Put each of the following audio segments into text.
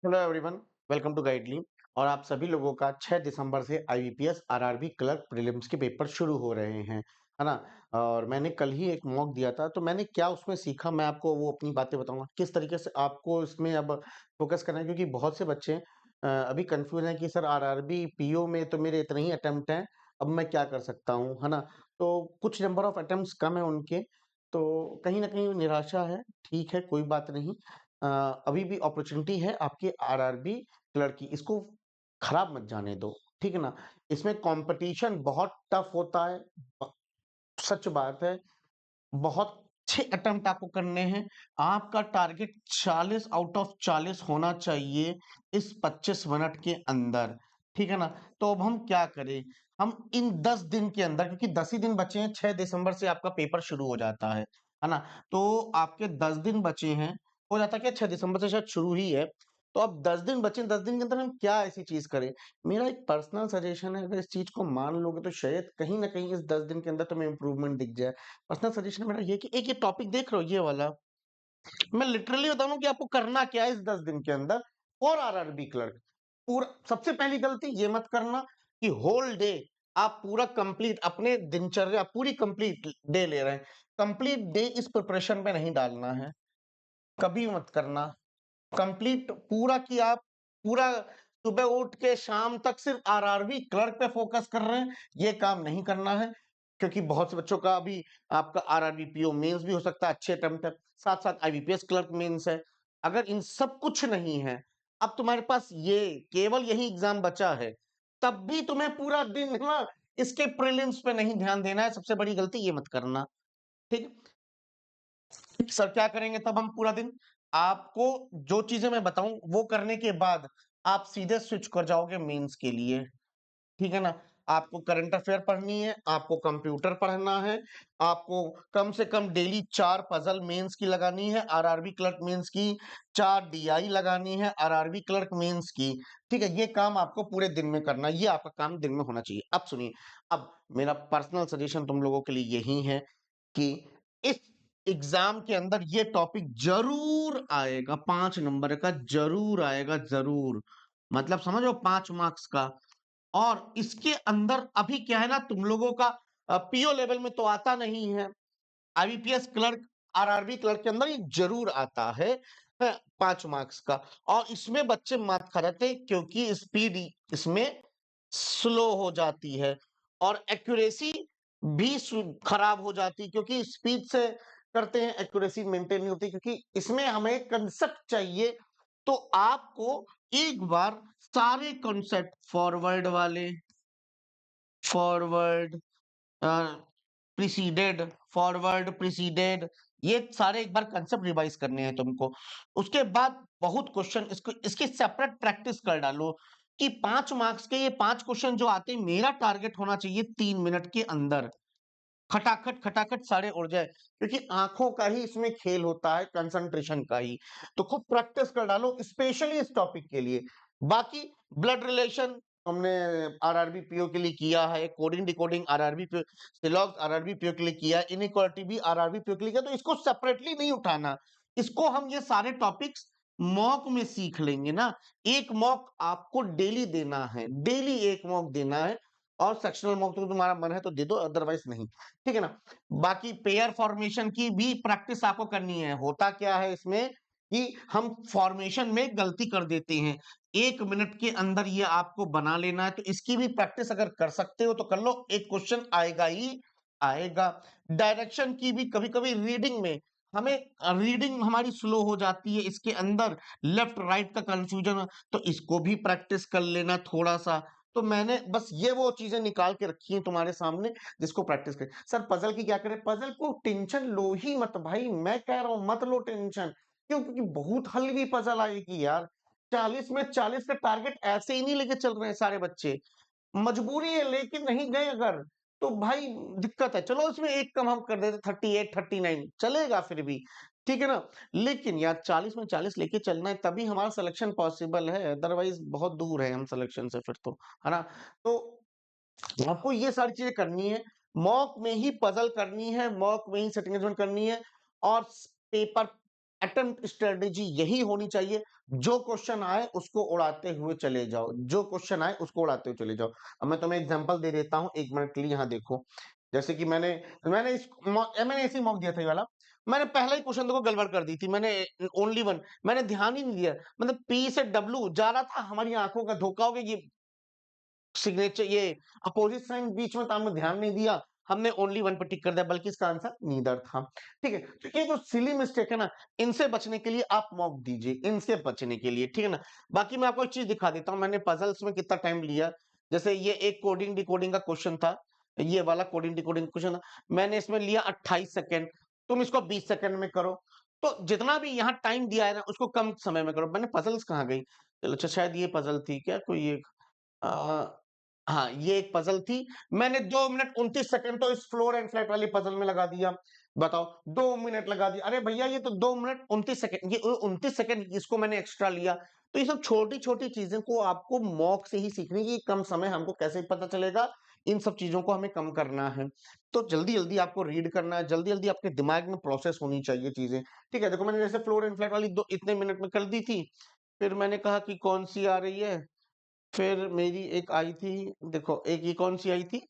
Hello everyone, welcome to Guidely. और आप सभी लोगों का 6 दिसंबर से आईबीपीएस आरआरबी क्लर्क प्रीलिम्स के पेपर शुरू हो रहे हैं, है ना। और मैंने कल ही एक मॉक दिया था, तो मैंने क्या उसमें सीखा मैं आपको वो अपनी बातें बताऊंगा किस तरीके से आपको इसमें अब फोकस करना है, क्योंकि बहुत से बच्चे अभी कंफ्यूज हैं कि सर आरआरबी पीओ में तो मेरे इतने ही अटेम्प्ट हैं, अब मैं क्या कर सकता हूँ, है ना। तो कुछ नंबर ऑफ अटेम्प्ट्स कम है उनके, तो कहीं ना कहीं निराशा है। ठीक है, कोई बात नहीं। अ, अभी भी अपॉर्चुनिटी है आपके आरआरबी क्लर्क की, इसको खराब मत जाने दो। ठीक है ना। इसमें कंपटीशन बहुत टफ होता है, ब- सच बात है। बहुत अच्छे अटेम्प्ट आपको करने हैं। आपका टारगेट 40 आउट ऑफ 40 होना चाहिए इस 25 मिनट के अंदर। ठीक है ना। तो अब हम क्या करें, हम इन 10 दिन के अंदर, क्योंकि 10 ही दिन बचे हैं, 6 दिसंबर से आपका पेपर शुरू हो जाता है ना। तो आपके 10 दिन बचे हैं, हो जाता है कि 6 दिसंबर से शायद शुरू ही है। तो अब 10 दिन बचे, 10 दिन के अंदर हम क्या ऐसी चीज करें। मेरा एक पर्सनल सजेशन है, अगर इस चीज को मान लोगे तो शायद कहीं ना कहीं इस 10 दिन के अंदर तुम्हें इंप्रूवमेंट दिख जाए। पर्सनल सजेशन मेरा ये कि एक ये टॉपिक देख रहे हो, ये वाला, मैं लिटरली बता रहा हूँ कि आपको करना क्या है इस 10 दिन के अंदर। और आरआरबी क्लर्क, पूरा सबसे पहली गलती ये मत करना कि होल डे आप पूरा कंप्लीट अपने दिनचर्या पूरी कंप्लीट डे ले रहे हैं। कंप्लीट डे इस प्रिपरेशन पे नहीं डालना है, कभी मत करना। कंप्लीट पूरा कि आप पूरा सुबह उठ के शाम तक सिर्फ आरआरबी क्लर्क पे फोकस कर रहे हैं, ये काम नहीं करना है। क्योंकि बहुत से बच्चों का अभी आपका आरआरबी पीओ मेंस भी हो सकता है, अच्छे अटेम्प्ट है, साथ साथ आईबीपीएस क्लर्क मेंस है। अगर इन सब कुछ नहीं है, अब तुम्हारे पास ये केवल यही एग्जाम बचा है, तब भी तुम्हें पूरा दिन ना इसके प्रीलिम्स पे नहीं ध्यान देना है। सबसे बड़ी गलती ये मत करना। ठीक है सर, क्या करेंगे तब हम पूरा दिन? आपको जो चीजें मैं बताऊं वो करने के बाद आप सीधे स्विच कर जाओगे मेंस के लिए। ठीक है ना। आपको करंट अफेयर पढ़नी है, आपको कंप्यूटर पढ़ना है, आपको कम से कम डेली 4 पजल मेंस की लगानी है, आरआरबी क्लर्क मेंस की 4 डीआई लगानी है, आरआरबी क्लर्क मेंस की। ठीक है, ये काम आपको पूरे दिन में करना है, ये आपका काम दिन में होना चाहिए। अब सुनिए, अब मेरा पर्सनल सजेशन तुम लोगों के लिए यही है कि इस एग्जाम के अंदर ये टॉपिक जरूर आएगा, 5 नंबर का जरूर आएगा, जरूर। मतलब समझो 5 मार्क्स का। और इसके अंदर अभी क्या है ना, तुम लोगों का पीओ लेवल में तो आता नहीं है, आईबीपीएस क्लर्क आरआरबी क्लर्क के अंदर ये जरूर आता है 5 मार्क्स का। और इसमें बच्चे मात खा जाते हैं क्योंकि स्पीड इसमें स्लो हो जाती है, और एक्यूरेसी भी खराब हो जाती है, क्योंकि स्पीड से करते हैं, एक्यूरेसी मेंटेन नहीं होती, क्योंकि इसमें हमें कंसेप्ट चाहिए। तो आपको एक बार सारे कॉन्सेप्ट, फॉरवर्ड वाले, फॉरवर्ड, प्रीसीडेड, फॉरवर्ड प्रीसीडेड, ये सारे एक बार कंसेप्ट रिवाइज करने हैं तुमको। उसके बाद बहुत क्वेश्चन इसको इसकी सेपरेट प्रैक्टिस कर डालो कि 5 मार्क्स के ये 5 क्वेश्चन जो आते हैं, मेरा टारगेट होना चाहिए 3 मिनट के अंदर खटाखट खटाखट सारे उड़ जाए, क्योंकि आंखों का ही इसमें खेल होता है, कंसंट्रेशन का ही। तो खूब प्रैक्टिस कर डालो स्पेशली इस टॉपिक के लिए। बाकी ब्लड रिलेशन हमने आरआरबी पीओ के लिए किया है, coding decoding RRB PO, syllogisms RRB PO के लिए किया, इनइक्वालिटी भी आरआरबी पीओ के लिए किया, तो इसको सेपरेटली नहीं उठाना। इसको हम ये सारे टॉपिक्स मॉक में सीख लेंगे ना। एक मॉक आपको डेली देना है, डेली एक मॉक देना है। और सेक्शनल मॉक तो तुम्हारा मन है तो दे दो, अदरवाइज नहीं। ठीक है ना। बाकी पेयर फॉर्मेशन की भी प्रैक्टिस आपको करनी है। होता क्या है इसमें कि हम फॉर्मेशन में गलती कर देते हैं, 1 मिनट के अंदर ये आपको बना लेना है, तो इसकी भी प्रैक्टिस अगर कर सकते हो तो कर लो, एक क्वेश्चन आएगा ही आएगा। डायरेक्शन की भी कभी कभी रीडिंग में हमें, रीडिंग हमारी स्लो हो जाती है, इसके अंदर लेफ्ट राइट का कंफ्यूजन, तो इसको भी प्रैक्टिस कर लेना थोड़ा सा। तो मैंने बस ये वो चीजें निकाल के रखी हैं तुम्हारे सामने, जिसको प्रैक्टिस करें। सर पजल की क्या करें? पजल को टेंशन लो ही मत भाई, मैं कह रहा हूं मत लो टेंशन। क्यों? क्योंकि बहुत हल्की पजल आएगी यार। 40 में 40 का टारगेट ऐसे ही नहीं लेके चल रहे हैं सारे बच्चे, मजबूरी है लेकिन नहीं गए अगर, तो भाई दिक्कत है। चलो इसमें एक कम हम कर देते, 38 39 चलेगा फिर भी। ठीक है ना। लेकिन यार 40 में 40 लेके चलना है, तभी हमारा सिलेक्शन पॉसिबल है, अदरवाइज बहुत दूर है हम सिलेक्शन से फिर तो, है ना। तो आपको ये सारी चीजें करनी है, मॉक में ही पजल करनी है, मॉक में ही सेटिंग करनी है। और पेपर अटेम्प्ट स्ट्रेटेजी यही होनी चाहिए, जो क्वेश्चन आए उसको उड़ाते हुए चले जाओ, जो क्वेश्चन आए उसको उड़ाते हुए चले जाओ। अब मैं तुम्हें एग्जांपल दे देता हूँ, 1 मिनट के लिए यहाँ देखो। जैसे कि मैंने ऐसे ही मॉक दिया था ये वाला। मैंने पहला ही क्वेश्चन देखो गड़बड़ कर दी थी, मैंने ओनली वन, मैंने ध्यान ही नहीं दिया, मतलब पी से डब्ल्यू जा रहा था, हमारी आंखों का धोखा हो गया, ये सिग्नेचर ये अपोजिट साइन बीच में था, हमने ध्यान नहीं दिया, हमने ओनली वन पे टिक कर दिया, बल्कि इसका आंसर नीदर था। ठीक है, तो ये जो सिली मिस्टेक है ना, इनसे बचने के लिए आप मॉक दीजिए, इनसे बचने के लिए, ठीक है ना। बाकी मैं आपको एक चीज दिखा देता हूँ, मैंने पजल्स में कितना टाइम लिया। जैसे ये एक कोडिंग डिकोडिंग का क्वेश्चन था, ये वाला कोडिंग डिकोडिंग क्वेश्चन था, मैंने इसमें लिया 28 सेकेंड, तुम इसको 20 सेकेंड में करो। तो जितना भी यहाँ टाइम दिया है ना, उसको कम समय में करो। मैंने पजल्स कहाँ गई, चलो अच्छा शायद ये पजल थी क्या, कोई एक हाँ, ये एक पजल थी। मैंने 2 मिनट 29 सेकंड तो इस फ्लोर एंड फ्लैट वाली पजल में लगा दिया। बताओ, 2 मिनट लगा दिया। अरे भैया, ये तो 2 मिनट 29 सेकंड, ये 29 सेकंड इसको मैंने एक्स्ट्रा लिया। तो ये सब छोटी-छोटी चीजें को आपको मॉक से ही सीखनी है कि कम समय हमको कैसे पता चलेगा, इन सब चीजों को हमें कम करना है। तो जल्दी-जल्दी आपको रीड करना है, जल्दी-जल्दी आपके दिमाग में प्रोसेस होनी चाहिए चीजें। ठीक है, देखो मैंने जैसे फ्लोर एंड फ्लैट वाली 2 इतने मिनट में कर दी थी। फिर मैंने कहा कि कौन-सी आ रही है, फिर मेरी एक आई थी, देखो एक ये कौन सी आई थी,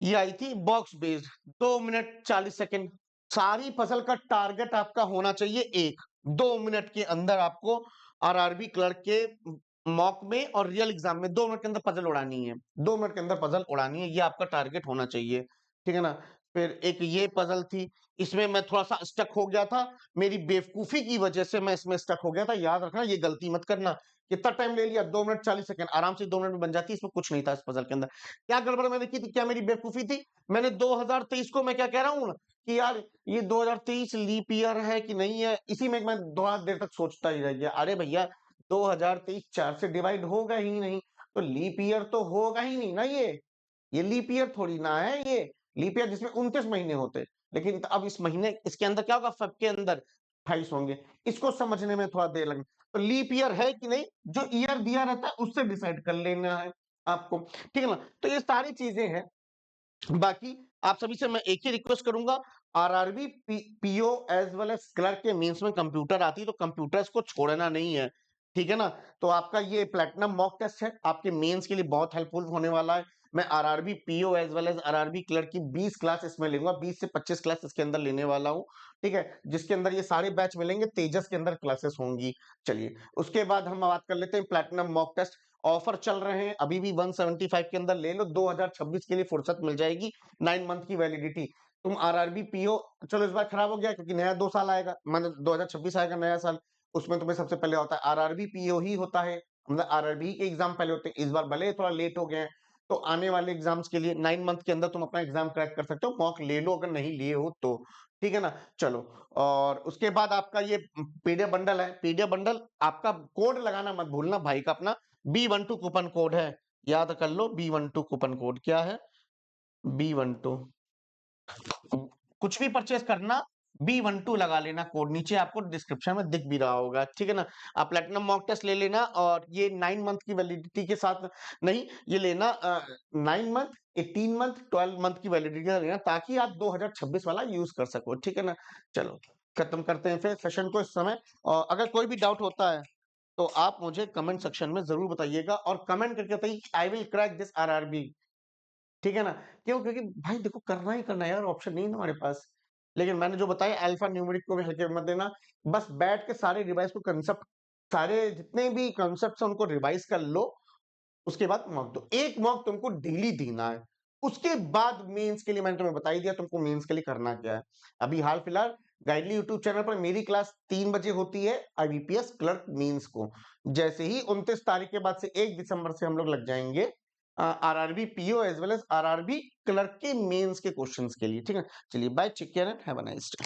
ये आई थी बॉक्स बेस्ड, 2 मिनट 40 सेकंड। सारी फसल का टारगेट आपका होना चाहिए एक, 2 मिनट के अंदर आपको आरआरबी क्लर्क के मॉक में और रियल एग्जाम में 2 मिनट के अंदर पजल उड़ानी है, 2 मिनट के अंदर पजल उड़ानी है, ये आपका टारगेट होना चाहिए। ठीक है ना। फिर एक ये पजल थी, इसमें मैं थोड़ा सा स्टक हो गया था, मेरी बेवकूफी की वजह से मैं इसमें स्टक हो गया था, याद रखना ये गलती मत करना। कितना टाइम ले लिया, 2 मिनट 40 सेकंड, आराम से 2 मिनट में बन जाती, इसमें कुछ नहीं था इस पजल के अंदर। क्या गड़बड़ मैंने की थी, क्या मेरी बेवकूफी थी, मैंने 2023 को मैं क्या कह रहा हूँ कि यार ये 2023 लीप ईयर है कि नहीं है, इसी में मैं थोड़ा देर तक सोचता ही रह गया। अरे भैया, 2023 4 से डिवाइड होगा ही नहीं, तो लीप ईयर तो होगा ही नहीं ना, ये लीप ईयर थोड़ी ना है, ये लीप ईयर जिसमें 29 महीने होते। लेकिन अब इस महीने इसके अंदर क्या होगा, फेब के अंदर 28 होंगे, इसको समझने में थोड़ा देर लगे। तो लीप ईयर है कि नहीं, जो ईयर दिया रहता है उससे डिसाइड कर लेना है आपको। ठीक है ना। तो ये सारी चीजें हैं। बाकी आप सभी से मैं एक ही रिक्वेस्ट करूंगा, RRB PO as well as clerk के मींस में कंप्यूटर आती है, तो कंप्यूटर्स को छोड़ना नहीं है। ठीक है ना। तो आपका ये प्लेटिनम मॉक टेस्ट है, आपके मेंस के लिए बहुत हेल्पफुल होने वाला है। मैं RRB PO as well as RRB clerk की 20 क्लास इसमें लूंगा, 20 से 25 क्लास इसके अंदर लेने वाला हूँ। ठीक है, जिसके अंदर ये सारे बैच मिलेंगे, तेजस के अंदर क्लासेस होंगी। चलिए, उसके बाद हम बात कर लेते हैं प्लेटिनम मॉक टेस्ट। ऑफर चल रहे हैं, अभी भी 175 के अंदर ले लो, 2026 के लिए फुर्सत मिल जाएगी, 9 मंथ की वैलिडिटी। तुम आरआरबी पीओ, चलो इस बार खराब हो गया क्योंकि नया 2 साल आएगा, मतलब 2026 आएगा नया साल, उसमें तुम्हें सबसे पहले होता है आरआरबी पीओ ही होता है, मतलब आरआरबी के एग्जाम पहले होते हैं। इस बार भले थोड़ा लेट हो गए हैं, तो आने वाले एग्जाम्स के लिए 9 मंथ के अंदर तुम अपना एग्जाम क्रैक कर सकते हो, मॉक ले लो अगर नहीं लिए हो तो। ठीक है ना। चलो, और उसके बाद आपका ये पीडीएफ बंडल है, पीडीएफ बंडल आपका कोड लगाना मत भूलना भाई का अपना, B12 कूपन कोड है, याद कर लो, B12 कूपन कोड क्या है, B12। कुछ भी परचेस करना, B12 लगा लेना कोड, नीचे आपको डिस्क्रिप्शन में दिख भी रहा होगा। ठीक है ना। आप प्लेटिनम मॉक टेस्ट ले लेना, और ये 9 मंथ की वैलिडिटी के साथ नहीं, ये लेना 9 मंथ 18 मंथ 12 मंथ की वैलिडिटी का लेना, ताकि आप 2026 वाला यूज कर सको। ठीक है ना। चलो, खत्म करते हैं फिर सेशन को इस समय। और अगर कोई भी डाउट होता है तो आप मुझे कमेंट सेक्शन में जरूर बताइएगा, और कमेंट करके बताइए I will crack this RRB. ठीक है ना। क्यों, क्योंकि भाई देखो करना ही करना है यार, ऑप्शन नहीं है हमारे पास। लेकिन मैंने जो बताया, अल्फा न्यूमेरिक को भी हल्के में मत देना, बस बैठ के सारे रिवाइज को कंसेप्ट, सारे जितने भी कंसेप्ट है उनको रिवाइज कर लो। उसके बाद मॉक दो, एक मॉक तुमको डेली देना है। उसके बाद मेंस के लिए मैंने तुम्हें बता ही दिया तुमको मेंस के लिए करना क्या है। अभी हाल फिलहाल गाइडली यूट्यूब चैनल पर मेरी क्लास 3 बजे होती है, आईबीपीएस क्लर्क मेंस को। जैसे ही 29 तारीख के बाद से 1 दिसंबर से हम लोग लग जाएंगे RRB PO as well as RRB clerk के मेंस के क्वेश्चंस के लिए। ठीक है, चलिए bye, take care and have a nice day.